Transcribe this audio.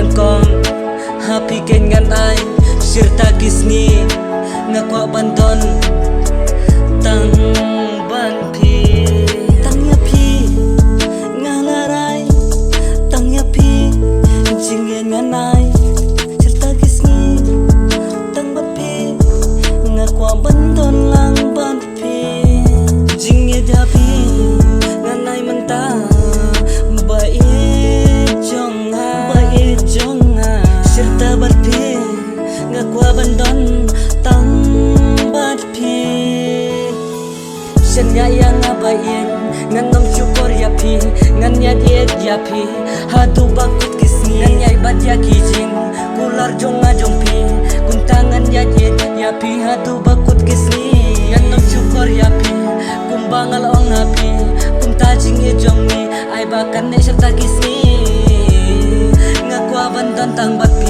ngan kong happy ken ngan ai serta gisni ngakwa banton tang ban pi tang ya pi ngalarai tang ya pi jingen ngan ai serta gisni tang ban pi ngakwa banton lang ban pi jingye da pi ngan ai menta bai jonga serta ban pi ngakwa banton tang ban pi senya yang abayen ngan nom syukur ya pi ngan ya diet ya pi hatu bakut kisni ngan ya ibat ya kijing kular jonga jompi kuntangan ya diet ya pi hatu bakut kisni ngan nom syukur ya pi kumbangal ong hapi kuntajing ya jomni ai bakan ne serta kisni ngakwa banton tang bat pi